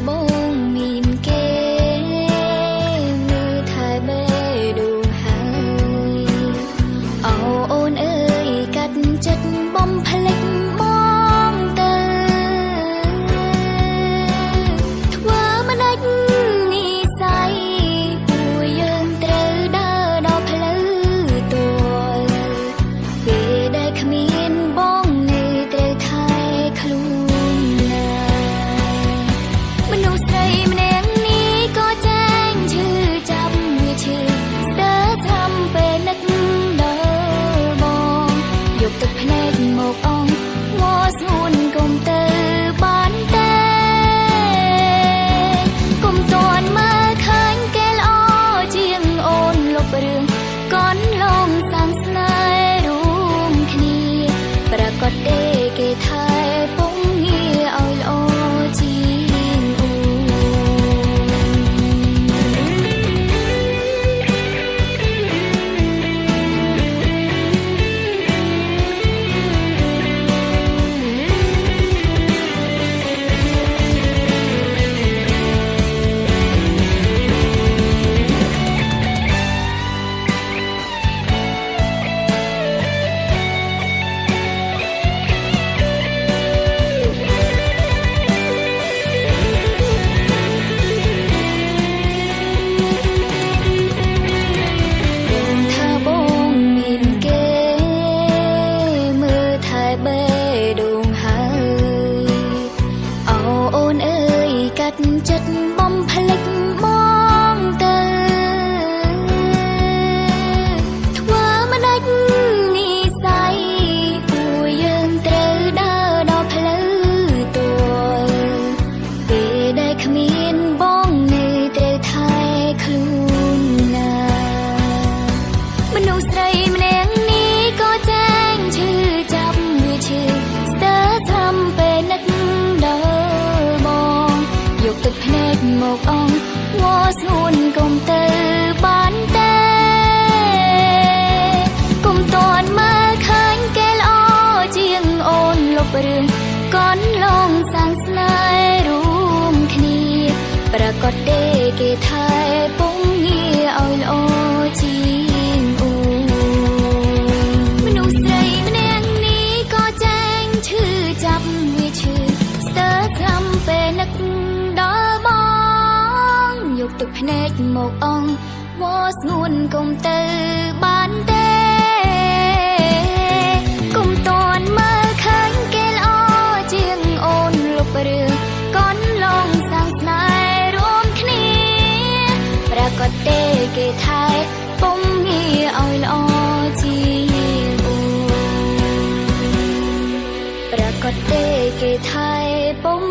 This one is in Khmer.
បងមានគេមើលថែបេះដូងហើយអូអូនអើយកាត់ចិត្តបំភ្លេចបងទៅធ្វើមិនដាច់និស័យពួកយើងត្រូវដើរដល់ផ្លូវទួពេលដែលគ្មានបងនៅត្រូវថែខ្លួនណាមនុស្សស្រីម្នាក់នេះក៏ចាញ់ឈឺចាប់វាឈឺស្ទើរចាំពេលនឹកដល់បងយកទឹកភ្នែកមកអងងល់ស្ងួនកុំទៅបានទេកុំតន់មើលឃើញគេល្អជាងអូនលុបរឿងកូនឡងសាងស្នេហ៍រួមគ្នាប្រកាសទេគេថែពងងារឲ្យល្អជាងអូចិត្តបំភ្លេចបងទៅធ្វើមិនដាច់និស័យពួកយើងត្រូវដើរដល់ផ្លូវទួពេលដែលគ្មានបងនៅត្រូវថែខ្លួនណាមនុស្សស្រីម្នាក់នេះក៏ចាញ់ឈឺចាប់វាឈឺស្ទើរចាំពេលនឹកដល់បងយកទឹកភ្នែកមកអងងល់ស្ងួនកុំទៅបានទេកុំតន់មើលឃើញគេល្អជាងអូនលុបរឿងកូនឡងសាងស្នេហ៍រួមគ្នាប្រកាសទេគេថែពងងារឲ្យល្អជាងអូមនុស្សស្រីម្នាក់នេះក៏ចាញ់ឈឺចាប់វាឈឺស្ទើរចាំពេលនឹកដល់បងយកទឹកភ្នែកមកអងវល់ស្ងួនកុំទៅបានទេកុំតន់មើលឃើញគេល្អជាងអូនលុបរឿងកូនឡងសាងស្នេហ៍រួមគ្នាប្រកាសទេគេថែពងងារឲ្យល្អជាងអូប្រកាសទេគេថែពង